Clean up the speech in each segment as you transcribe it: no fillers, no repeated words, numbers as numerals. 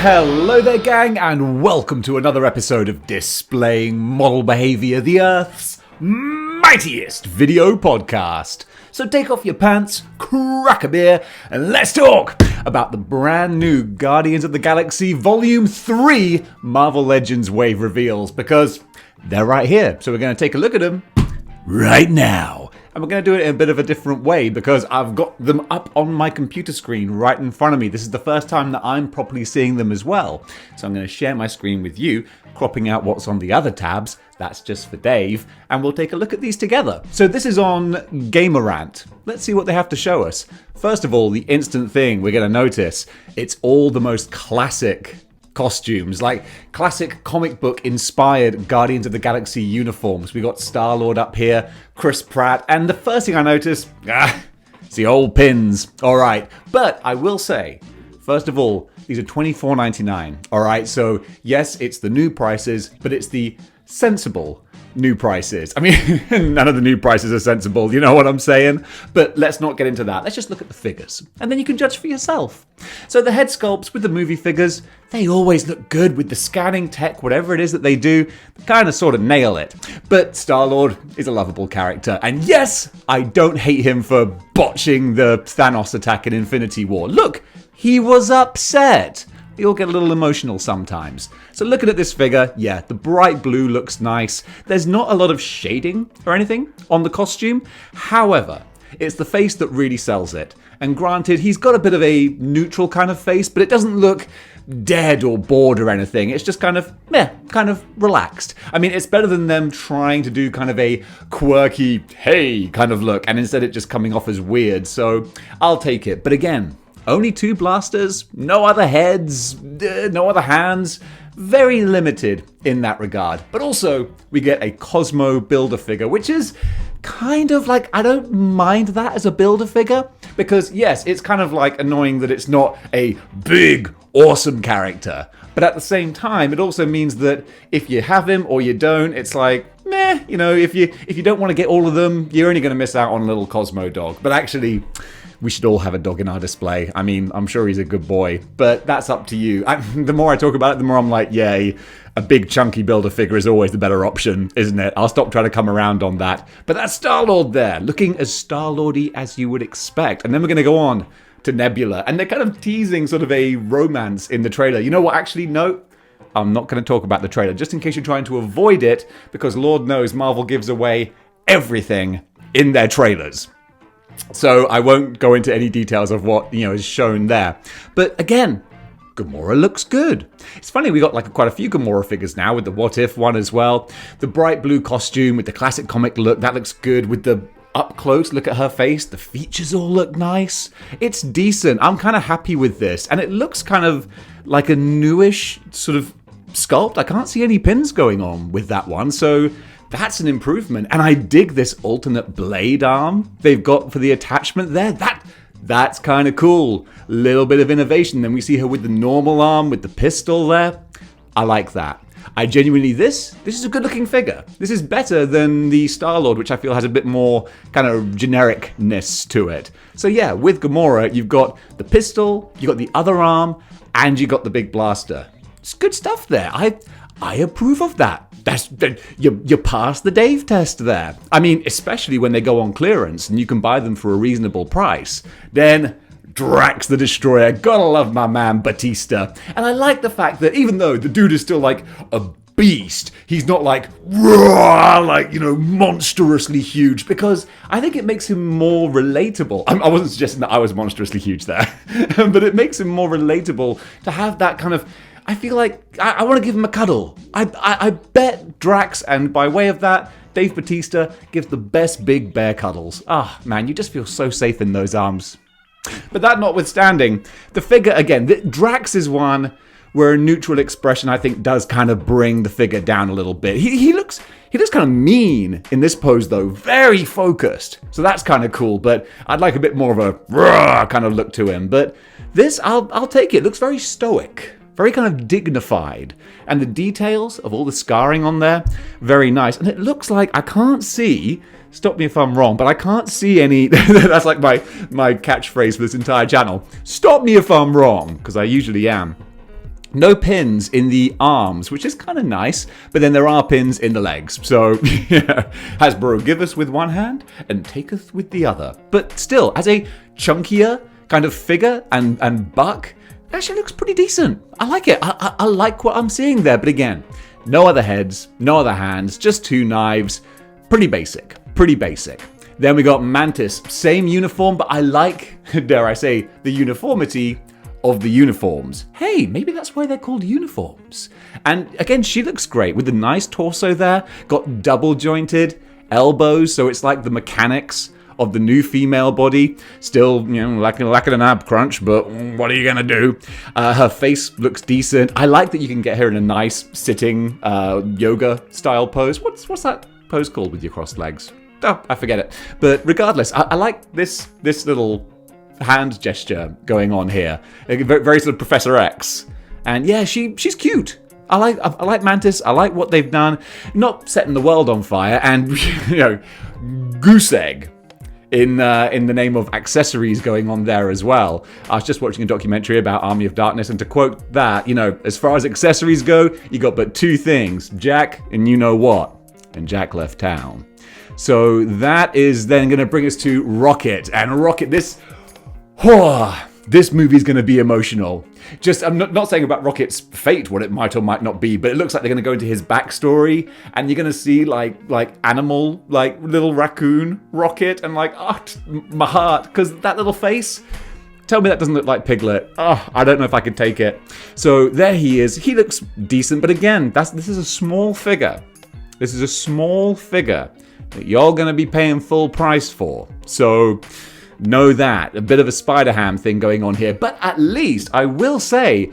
Hello there, gang, and welcome to another episode of Displaying-Model-Behaviour, the Earth's mightiest video podcast. So take off your pants, crack a beer, and let's talk about the brand new Guardians of the Galaxy Volume 3 Marvel Legends Wave reveals, because they're right here. So we're going to take a look at them right now. And we're going to do it in a bit of a different way because I've got them up on my computer screen right in front of me. This is the first time that I'm properly seeing them as well. So I'm going to share my screen with you, cropping out what's on the other tabs. That's just for Dave. And we'll take a look at these together. So this is on Gamora. Let's see what they have to show us. First of all, the instant thing we're going to notice, it's all the most classic costumes, like classic comic book inspired Guardians of the Galaxy uniforms. We got StarLord up here, Chris Pratt, and the first thing I noticed, it's the old pins. All right, but I will say, first of all, these are $24.99. All right, so yes, it's the new prices, but it's the sensible new prices. I mean, none of the new prices are sensible, you know what I'm saying? But let's not get into that. Let's just look at the figures, and then you can judge for yourself. So the head sculpts with the movie figures, they always look good with the scanning tech, whatever it is that they do, kind of sort of nail it. But StarLord is a lovable character, and yes, I don't hate him for botching the Thanos attack in Infinity War. Look, he was upset. We all get a little emotional sometimes. So looking at this figure, yeah, the bright blue looks nice. There's not a lot of shading or anything on the costume. However, it's the face that really sells it. And granted, he's got a bit of a neutral kind of face, but it doesn't look dead or bored or anything. It's just kind of, kind of relaxed. I mean, it's better than them trying to do kind of a quirky, hey, kind of look, and instead it just coming off as weird. So I'll take it. But again, only 2 blasters, no other heads, no other hands. Very limited in that regard. But also, we get a Cosmo Build-A-Figure, which is kind of like, I don't mind that as a Build-A-Figure. Because yes, it's kind of like annoying that it's not a big, awesome character. But at the same time, it also means that if you have him or you don't, it's like, meh, you know, if you don't want to get all of them, you're only going to miss out on a little Cosmo dog. But actually, we should all have a dog in our display. I mean, I'm sure he's a good boy, but that's up to you. The more I talk about it, the more I'm like, yay, a big chunky Build-A-Figure is always the better option, isn't it? I'll stop trying to come around on that. But that's StarLord there, looking as StarLord-y as you would expect. And then we're going to go on to Nebula, and they're kind of teasing sort of a romance in the trailer. You know what? Actually, no. I'm not going to talk about the trailer, just in case you're trying to avoid it, because Lord knows Marvel gives away everything in their trailers. So I won't go into any details of what, is shown there. But again, Gamora looks good. It's funny, we got quite a few Gamora figures now with the What If one as well. The bright blue costume with the classic comic look, that looks good. With the up close look at her face, the features all look nice. It's decent. I'm kind of happy with this. And it looks kind of like a newish sort of sculpt. I can't see any pins going on with that one. So that's an improvement. And I dig this alternate blade arm they've got for the attachment there. That's kind of cool. Little bit of innovation. Then we see her with the normal arm, with the pistol there. I like that. I genuinely, this is a good looking figure. This is better than the StarLord, which I feel has a bit more kind of genericness to it. So yeah, with Gamora, you've got the pistol, you've got the other arm, and you got the big blaster. It's good stuff there. I approve of that. You pass the Dave test there. I mean, especially when they go on clearance and you can buy them for a reasonable price. Then Drax the Destroyer, gotta love my man Batista. And I like the fact that even though the dude is still like a beast, he's not like raw, monstrously huge, because I think it makes him more relatable. I wasn't suggesting that I was monstrously huge there, but it makes him more relatable to have that kind of, I feel like I want to give him a cuddle. I bet Drax, and by way of that, Dave Batista gives the best big bear cuddles. Ah, man, you just feel so safe in those arms. But that notwithstanding, the figure, again, Drax is one where a neutral expression, I think, does kind of bring the figure down a little bit. He looks kind of mean in this pose, though, very focused. So that's kind of cool, but I'd like a bit more of a raw kind of look to him. But this, I'll take it. It looks very stoic. Very kind of dignified. And the details of all the scarring on there, very nice. And it looks like, I can't see, stop me if I'm wrong, but I can't see any, that's like my catchphrase for this entire channel. Stop me if I'm wrong, because I usually am. No pins in the arms, which is kind of nice, but then there are pins in the legs. So, yeah, Hasbro giveth with one hand and taketh with the other. But still, as a chunkier kind of figure and buck, it actually looks pretty decent. I like it. I like what I'm seeing there. But again, no other heads, no other hands, just 2 knives. Pretty basic. Pretty basic. Then we got Mantis. Same uniform, but I like, dare I say, the uniformity of the uniforms. Hey, maybe that's why they're called uniforms. And again, she looks great with the nice torso there. Got double jointed elbows, so it's like the mechanics of the new female body. Still, lacking an ab crunch, but what are you gonna do? Her face looks decent. I like that you can get her in a nice sitting yoga style pose. What's that pose called with your crossed legs? Oh, I forget it. But regardless, I like this little hand gesture going on here. Very sort of Professor X. And yeah, she's cute. I like Mantis. I like what they've done. Not setting the world on fire and goose egg in the name of accessories going on there as well. I was just watching a documentary about Army of Darkness, and to quote that, as far as accessories go, you got but 2 things, Jack and you know what. And Jack left town. So that is then going to bring us to Rocket. And Rocket, this movie's going to be emotional. I'm not saying about Rocket's fate, what it might or might not be, but it looks like they're going to go into his backstory, and you're going to see like animal, like little raccoon Rocket, and my heart, because that little face. Tell me that doesn't look like Piglet. I don't know if I can take it. So there he is. He looks decent, but again, this is a small figure. This is a small figure that you're going to be paying full price for. So know that. A bit of a Spider-Ham thing going on here. But at least, I will say,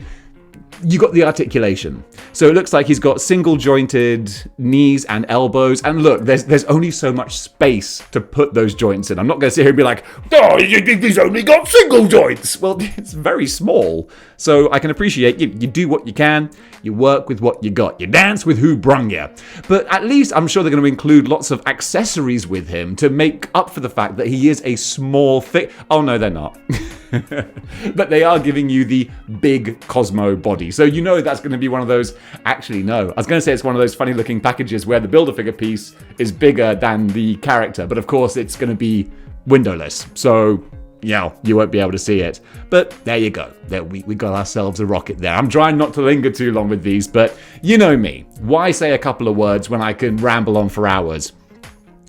you got the articulation. So it looks like he's got single jointed knees and elbows. And look, there's only so much space to put those joints in. I'm not going to sit here and be like, oh, he's only got single joints. Well, it's very small. So I can appreciate you do what you can. You work with what you got. You dance with who brung you. But at least I'm sure they're going to include lots of accessories with him to make up for the fact that he is a small Oh, no, they're not. But they are giving you the big Cosmo body. So that's going to be one of those. Actually, no. I was going to say it's one of those funny looking packages where the Build-A-Figure piece is bigger than the character. But of course, it's going to be windowless. So, you won't be able to see it. But there you go. We got ourselves a Rocket there. I'm trying not to linger too long with these, but you know me. Why say a couple of words when I can ramble on for hours?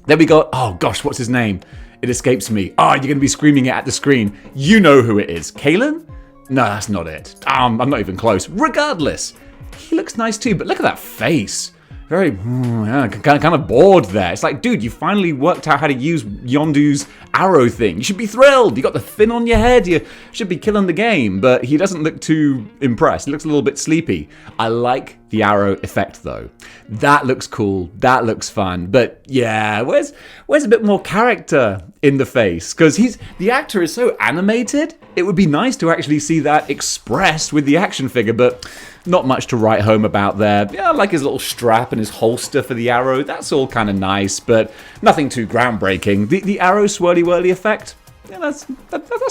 Then we got, oh gosh, what's his name? It escapes me. You're going to be screaming it at the screen. You know who it is. Kalen? No, that's not it. I'm not even close. Regardless, he looks nice too, but look at that face. Very, kind of bored there. It's like, dude, you finally worked out how to use Yondu's arrow thing. You should be thrilled. You got the fin on your head. You should be killing the game. But he doesn't look too impressed. He looks a little bit sleepy. I like the arrow effect, though. That looks cool. That looks fun. But yeah, where's a bit more character in the face? Because the actor is so animated. It would be nice to actually see that expressed with the action figure, but not much to write home about there. Yeah, I like his little strap and his holster for the arrow. That's all kind of nice, but nothing too groundbreaking. The arrow swirly-whirly effect, yeah, that's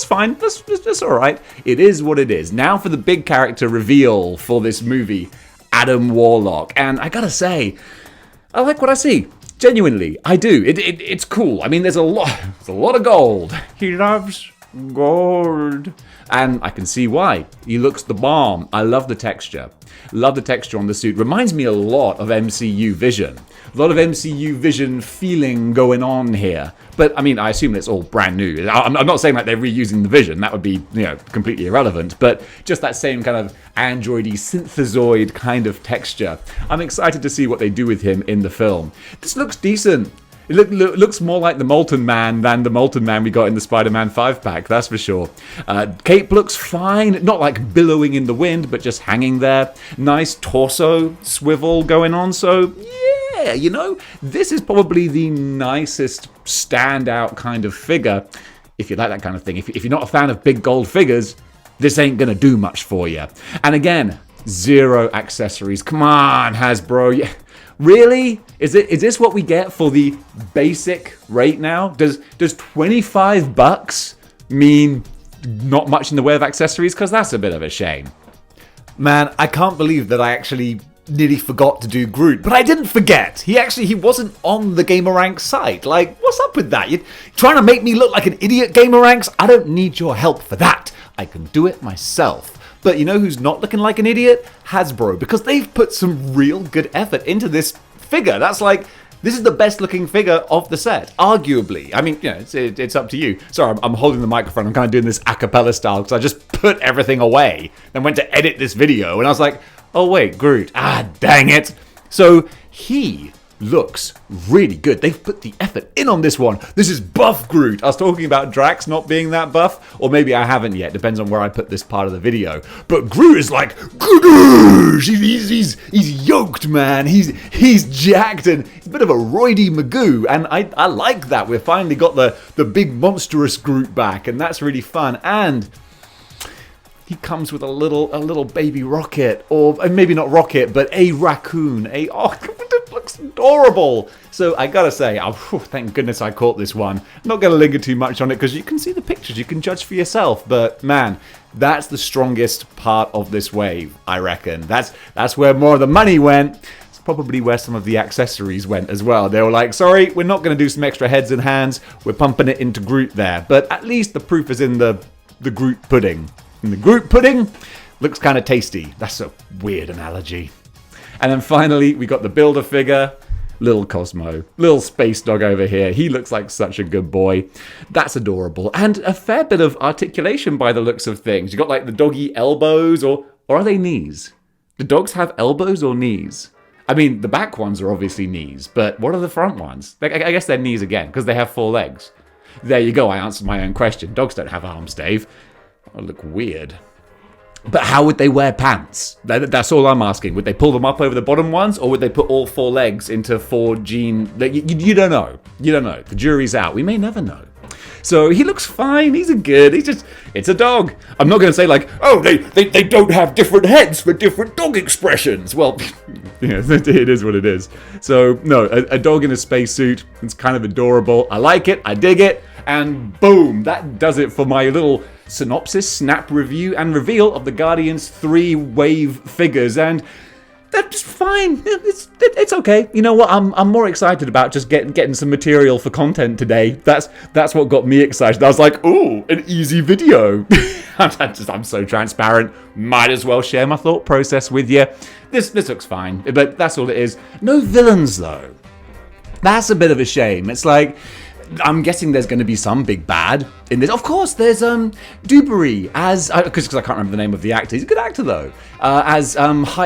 fine. That's all right. It is what it is. Now for the big character reveal for this movie, Adam Warlock. And I gotta say, I like what I see. Genuinely, I do. It's cool. I mean, there's a lot of gold. He loves gold. And I can see why. He looks the bomb. I love the texture. Love the texture on the suit. Reminds me a lot of MCU Vision. A lot of MCU Vision feeling going on here. But, I mean, I assume it's all brand new. I'm not saying like they're reusing the Vision. That would be, completely irrelevant. But just that same kind of androidy, synthezoid kind of texture. I'm excited to see what they do with him in the film. This looks decent. It looks more like the Molten Man than the Molten Man we got in the Spider-Man 5-pack, that's for sure. Cape looks fine, not like billowing in the wind, but just hanging there. Nice torso swivel going on, so yeah, this is probably the nicest standout kind of figure, if you like that kind of thing. If you're not a fan of big gold figures, this ain't gonna do much for you. And again, 0 accessories. Come on, Hasbro. Yeah. Really? Is this what we get for the basic rate now? Does $25 mean not much in the way of accessories? Because that's a bit of a shame. Man, I can't believe that I actually nearly forgot to do Groot, but I didn't forget. He wasn't on the Gameranx site. Like, what's up with that? You're trying to make me look like an idiot, Gameranx? I don't need your help for that. I can do it myself. But you know who's not looking like an idiot? Hasbro, because they've put some real good effort into this figure. This is the best looking figure of the set, arguably. I mean, it's up to you. Sorry, I'm holding the microphone. I'm kind of doing this a cappella style because I just put everything away. Then went to edit this video and I was like, oh wait, Groot. Ah, dang it. So he looks really good. They've put the effort in on this one. This is buff Groot. I was talking about Drax not being that buff, or maybe I haven't yet. Depends on where I put this part of the video. But Groot is like, he's yoked, man. He's jacked and he's a bit of a roidy Magoo, and I like that. We've finally got the big monstrous Groot back, and that's really fun. And he comes with a little baby rocket, or maybe not rocket, but a raccoon. It looks adorable. So I gotta say, thank goodness I caught this one. I'm not gonna linger too much on it because you can see the pictures, you can judge for yourself. But man, that's the strongest part of this wave, I reckon. That's where more of the money went. It's probably where some of the accessories went as well. They were like, sorry, we're not gonna do some extra heads and hands. We're pumping it into Groot there. But at least the proof is in the Groot pudding. And the Groot pudding looks kind of tasty. That's a weird analogy. And then finally, we got the Builder figure, little Cosmo, little space dog over here. He looks like such a good boy. That's adorable. And a fair bit of articulation by the looks of things. You got like the doggy elbows, or are they knees? Do dogs have elbows or knees? I mean, the back ones are obviously knees, but what are the front ones? I guess they're knees again, because they have 4 legs. There you go, I answered my own question. Dogs don't have arms, Dave. That would look weird. But how would they wear pants? That's all I'm asking. Would they pull them up over the bottom ones, or would they put all 4 legs into 4 jean? You don't know. You don't know. The jury's out. We may never know. So he looks fine. He's it's a dog. I'm not going to say like, oh, they don't have different heads for different dog expressions. Well, it is what it is. So no, a dog in a spacesuit. It's kind of adorable. I like it. I dig it. And boom, that does it for my little synopsis, snap review, and reveal of the Guardians 3 wave figures. And that's fine. It's okay. You know what? I'm more excited about just getting some material for content today. That's what got me excited. I was like, ooh, an easy video. I'm so transparent. Might as well share my thought process with you. This looks fine, but that's all it is. No villains though. That's a bit of a shame. It's like, I'm guessing there's going to be some big bad in this. Of course, there's Dewberry as because I can't remember the name of the actor. He's a good actor though.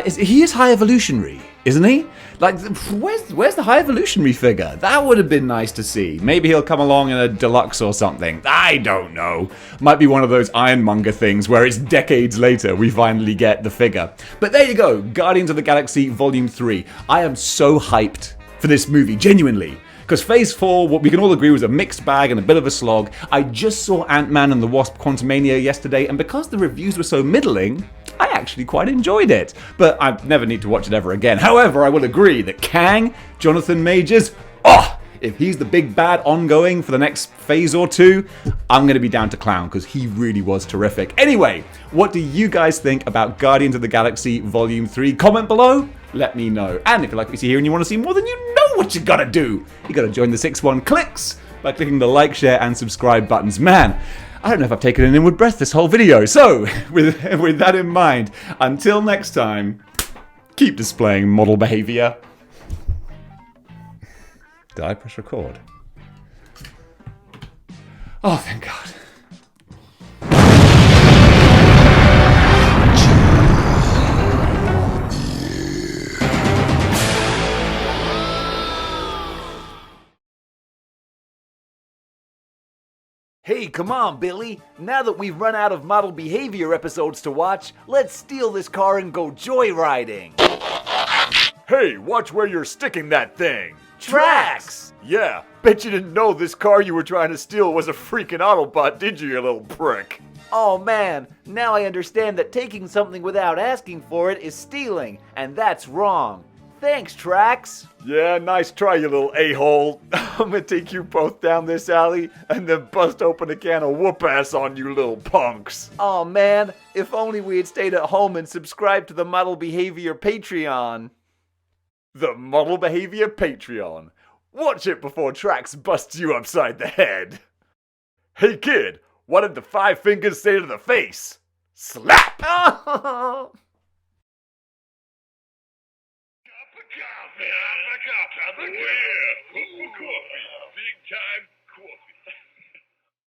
He is High Evolutionary, isn't he? Like, where's the High Evolutionary figure? That would have been nice to see. Maybe he'll come along in a deluxe or something. I don't know. Might be one of those Ironmonger things where it's decades later we finally get the figure. But there you go, Guardians of the Galaxy Volume 3. I am so hyped for this movie, genuinely. Because Phase 4, what we can all agree was a mixed bag and a bit of a slog. I just saw Ant-Man and the Wasp Quantumania yesterday, and because the reviews were so middling, I actually quite enjoyed it. But I never need to watch it ever again. However, I will agree that Kang, Jonathan Majors, if he's the big bad ongoing for the next phase or 2, I'm going to be down to clown because he really was terrific. Anyway, what do you guys think about Guardians of the Galaxy Volume 3? Comment below. Let me know. And if you like what you see here and you want to see more, then you know what you gotta do. You gotta join the 6-1 clicks by clicking the like, share, and subscribe buttons. Man, I don't know if I've taken an inward breath this whole video. So, with that in mind, until next time, keep displaying model behavior. Did I press record? Oh, thank God. Hey, come on, Billy. Now that we've run out of model behavior episodes to watch, let's steal this car and go joyriding. Hey, watch where you're sticking that thing. Drax! Yeah, bet you didn't know this car you were trying to steal was a freaking Autobot, did you little prick? Oh man, now I understand that taking something without asking for it is stealing, and that's wrong. Thanks, Drax. Yeah, nice try, you little a-hole. I'm gonna take you both down this alley and then bust open a can of whoop-ass on you little punks. Aw, man, if only we had stayed at home and subscribed to the Model Behavior Patreon. The Model Behavior Patreon. Watch it before Drax busts you upside the head. Hey kid, what did the 5 fingers say to the face? Slap! Cup of coffee. Big time